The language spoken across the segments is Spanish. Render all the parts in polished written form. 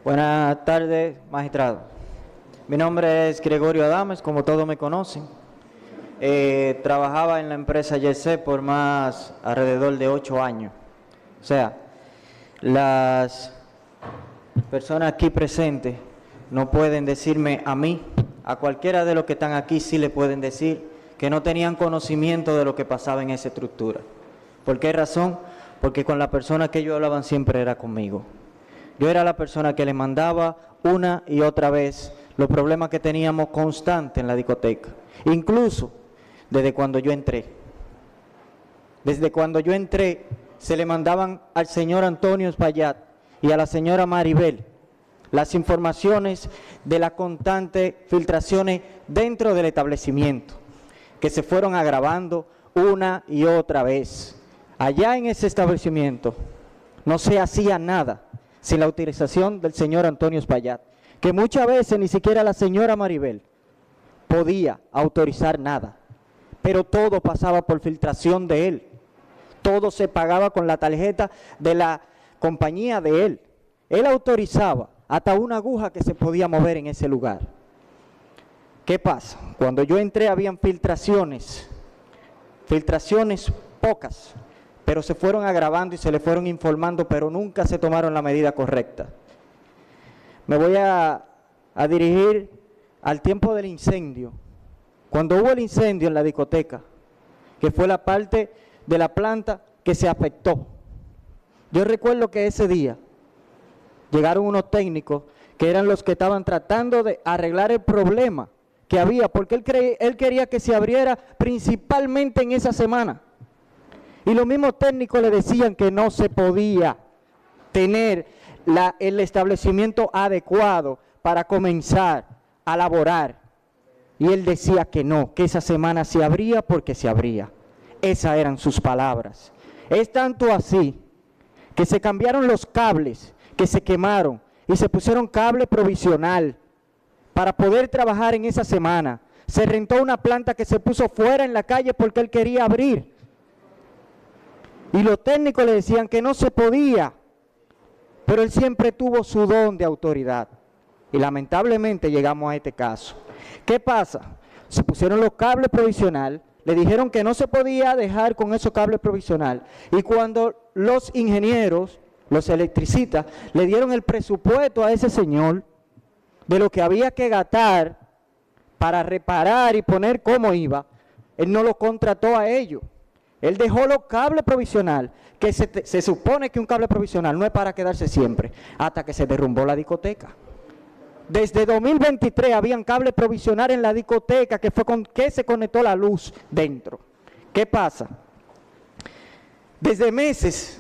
Buenas tardes, magistrado. Mi nombre es Gregorio Adames, como todos me conocen. Trabajaba en la empresa YC por más alrededor de 8 años. O sea, las personas aquí presentes no pueden decirme a mí, a cualquiera de los que están aquí sí le pueden decir que no tenían conocimiento de lo que pasaba en esa estructura. ¿Por qué razón? Porque con la persona que ellos hablaban siempre era conmigo. Yo era la persona que le mandaba una y otra vez los problemas que teníamos constantes en la discoteca. Incluso desde cuando yo entré. Desde cuando yo entré, se le mandaban al señor Antonio Espaillat y a la señora Maribel las informaciones de las constantes filtraciones dentro del establecimiento, que se fueron agravando una y otra vez. Allá en ese establecimiento no se hacía nada sin la autorización del señor Antonio Espaillat, que muchas veces ni siquiera la señora Maribel podía autorizar nada, pero todo pasaba por filtración de él. Todo se pagaba con la tarjeta de la compañía de él. Él autorizaba hasta una aguja que se podía mover en ese lugar. ¿Qué pasa? Cuando yo entré habían filtraciones pocas, pero se fueron agravando y se le fueron informando, pero nunca se tomaron la medida correcta. Me voy a dirigir al tiempo del incendio. Cuando hubo el incendio en la discoteca, que fue la parte de la planta que se afectó. Yo recuerdo que ese día llegaron unos técnicos que eran los que estaban tratando de arreglar el problema que había, porque él quería que se abriera principalmente en esa semana. Y los mismos técnicos le decían que no se podía tener el establecimiento adecuado para comenzar a laborar. Y él decía que no, que esa semana se abría porque se abría. Esas eran sus palabras. Es tanto así que se cambiaron los cables, que se quemaron y se pusieron cable provisional para poder trabajar en esa semana. Se rentó una planta que se puso fuera en la calle porque él quería abrir. Y los técnicos le decían que no se podía, pero él siempre tuvo su don de autoridad. Y lamentablemente llegamos a este caso. ¿Qué pasa? Se pusieron los cables provisional, le dijeron que no se podía dejar con esos cables provisional. Y cuando los ingenieros, los electricistas, le dieron el presupuesto a ese señor de lo que había que gastar para reparar y poner cómo iba, él no lo contrató a ellos. Él dejó los cables provisional, que se supone que un cable provisional no es para quedarse siempre, hasta que se derrumbó la discoteca. Desde 2023 habían cables provisional en la discoteca, que fue con que se conectó la luz dentro. ¿Qué pasa? Desde meses,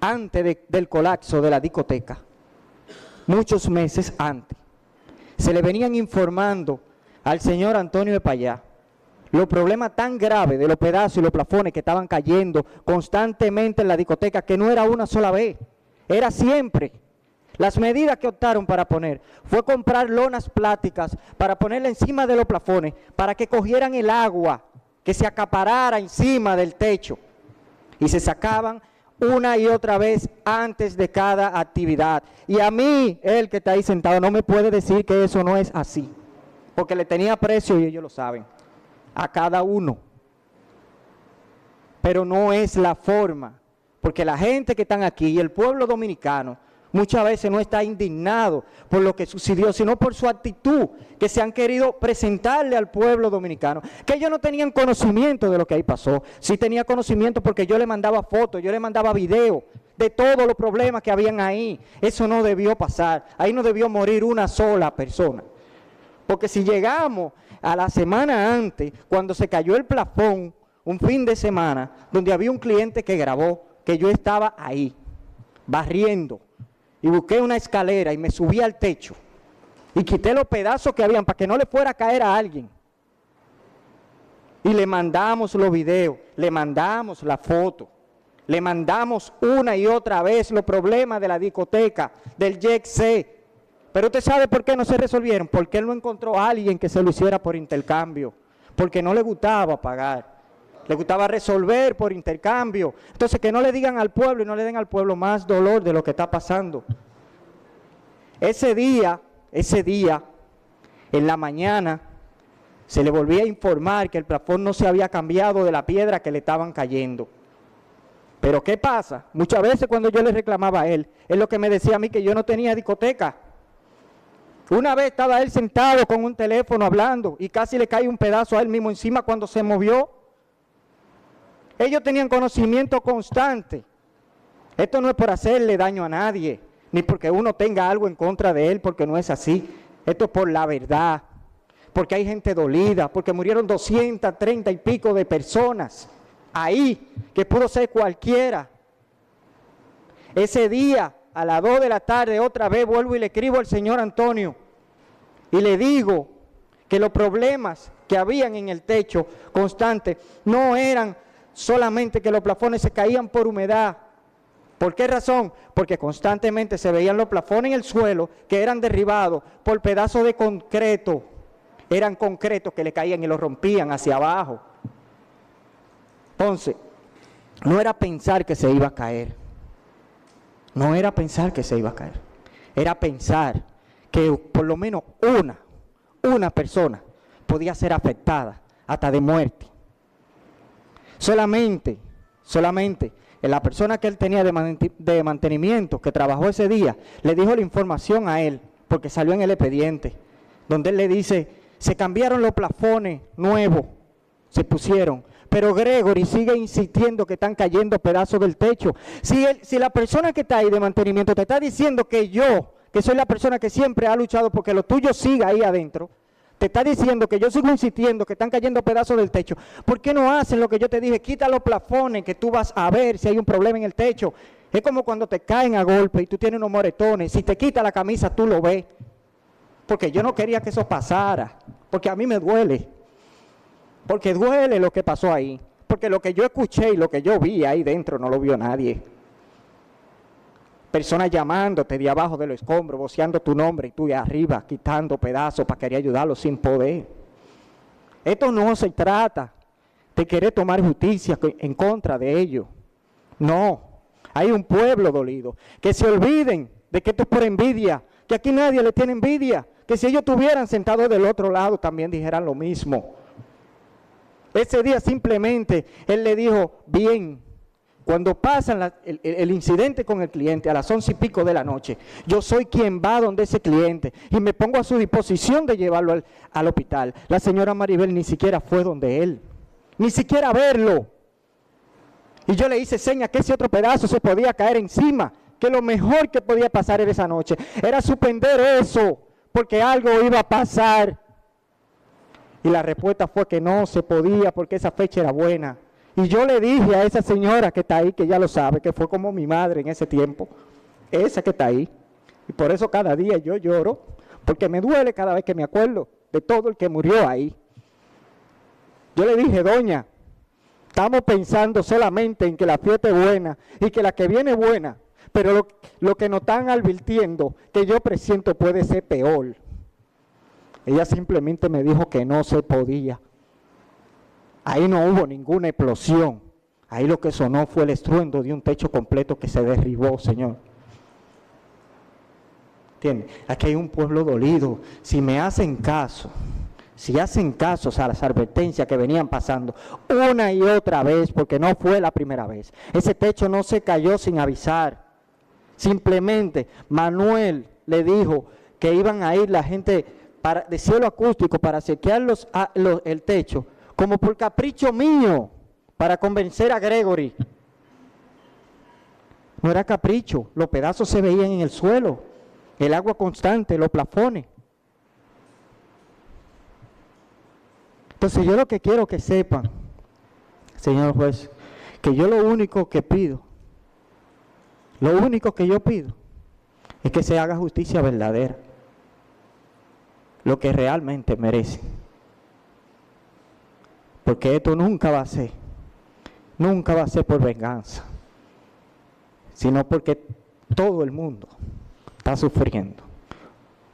antes del colapso de la discoteca, muchos meses antes, se le venían informando al señor Antonio Espaillat los problemas tan graves de los pedazos y los plafones que estaban cayendo constantemente en la discoteca, que no era una sola vez, era siempre. Las medidas que optaron para poner fue comprar lonas plásticas para ponerla encima de los plafones, para que cogieran el agua, que se acaparara encima del techo, y se sacaban una y otra vez antes de cada actividad. Y a mí, el que está ahí sentado, no me puede decir que eso no es así, porque le tenía aprecio y ellos lo saben, a cada uno. Pero no es la forma, porque la gente que están aquí y el pueblo dominicano muchas veces no está indignado por lo que sucedió, sino por su actitud, que se han querido presentarle al pueblo dominicano, que ellos no tenían conocimiento de lo que ahí pasó. Sí tenía conocimiento porque yo le mandaba fotos, yo le mandaba videos de todos los problemas que habían ahí. Eso no debió pasar, ahí no debió morir una sola persona. Porque si llegamos a la semana antes, cuando se cayó el plafón, un fin de semana, donde había un cliente que grabó que yo estaba ahí, barriendo, y busqué una escalera y me subí al techo, y quité los pedazos que habían para que no le fuera a caer a alguien. Y le mandamos los videos, le mandamos la foto, le mandamos una y otra vez los problemas de la discoteca, del YC. Pero usted sabe por qué no se resolvieron, porque él no encontró a alguien que se lo hiciera por intercambio, porque no le gustaba pagar. Le gustaba resolver por intercambio. Entonces, que no le digan al pueblo y no le den al pueblo más dolor de lo que está pasando. Ese día, en la mañana, se le volvía a informar que el plafón no se había cambiado de la piedra que le estaban cayendo. Pero ¿qué pasa? Muchas veces cuando yo le reclamaba a él, él lo que me decía a mí que yo no tenía discoteca. Una vez estaba él sentado con un teléfono hablando y casi le cae un pedazo a él mismo encima cuando se movió. Ellos tenían conocimiento constante. Esto no es por hacerle daño a nadie, ni porque uno tenga algo en contra de él, porque no es así. Esto es por la verdad, porque hay gente dolida, porque murieron 230 y pico de personas ahí, que pudo ser cualquiera. Ese día, a las 2 de la tarde, otra vez vuelvo y le escribo al señor Antonio y le digo que los problemas que habían en el techo constante no eran solamente que los plafones se caían por humedad. ¿Por qué razón? Porque constantemente se veían los plafones en el suelo que eran derribados por pedazos de concreto. Eran concretos que le caían y los rompían hacia abajo. Entonces, no era pensar que se iba a caer. No era pensar que se iba a caer. Era pensar que por lo menos una persona podía ser afectada hasta de muerte. Solamente la persona que él tenía de mantenimiento, que trabajó ese día, le dijo la información a él, porque salió en el expediente, donde él le dice, se cambiaron los plafones nuevos, se pusieron, pero Gregory sigue insistiendo que están cayendo pedazos del techo. Si la persona que está ahí de mantenimiento te está diciendo que yo, que soy la persona que siempre ha luchado porque lo tuyo siga ahí adentro, te está diciendo que yo sigo insistiendo que están cayendo pedazos del techo, ¿por qué no hacen lo que yo te dije? Quita los plafones que tú vas a ver si hay un problema en el techo. Es como cuando te caen a golpe y tú tienes unos moretones, si te quita la camisa tú lo ves. Porque yo no quería que eso pasara, porque a mí me duele. Porque duele lo que pasó ahí, porque lo que yo escuché y lo que yo vi ahí dentro no lo vio nadie. Personas llamándote de abajo de los escombros, voceando tu nombre y tú de arriba quitando pedazos para querer ayudarlos sin poder. Esto no se trata de querer tomar justicia en contra de ellos. No, hay un pueblo dolido. Que se olviden de que esto es por envidia, que aquí nadie le tiene envidia, que si ellos estuvieran sentados del otro lado también dijeran lo mismo. Ese día simplemente él le dijo, bien, cuando pasa el incidente con el cliente a las 11 y pico de la noche, yo soy quien va donde ese cliente y me pongo a su disposición de llevarlo al hospital. La señora Maribel ni siquiera fue donde él, ni siquiera a verlo. Y yo le hice señas que ese otro pedazo se podía caer encima, que lo mejor que podía pasar en esa noche era suspender eso, porque algo iba a pasar. Y la respuesta fue que no se podía porque esa fecha era buena. Y yo le dije a esa señora que está ahí, que ya lo sabe, que fue como mi madre en ese tiempo, esa que está ahí. Y por eso cada día yo lloro, porque me duele cada vez que me acuerdo de todo el que murió ahí. Yo le dije, doña, estamos pensando solamente en que la fiesta es buena y que la que viene es buena, pero lo que nos están advirtiendo, que yo presiento puede ser peor. Ella simplemente me dijo que no se podía. Ahí no hubo ninguna explosión. Ahí lo que sonó fue el estruendo de un techo completo que se derribó, Señor. ¿Entiendes? Aquí hay un pueblo dolido. Si me hacen caso, si hacen caso a las advertencias que venían pasando una y otra vez, porque no fue la primera vez. Ese techo no se cayó sin avisar. Simplemente Manuel le dijo que iban a ir la gente de cielo acústico para sequear el techo, como por capricho mío, para convencer a Gregory. No era capricho, los pedazos se veían en el suelo, el agua constante, los plafones. Entonces yo lo que quiero que sepan, señor juez, que yo lo único que pido, lo único que yo pido, es que se haga justicia verdadera, lo que realmente merece. Porque esto nunca va a ser por venganza, sino porque todo el mundo está sufriendo.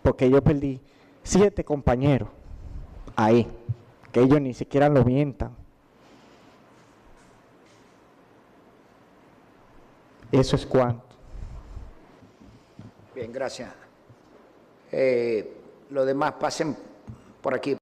Porque yo perdí 7 compañeros ahí, que ellos ni siquiera lo mientan. Eso es cuanto. Bien, gracias. Los demás pasen por aquí.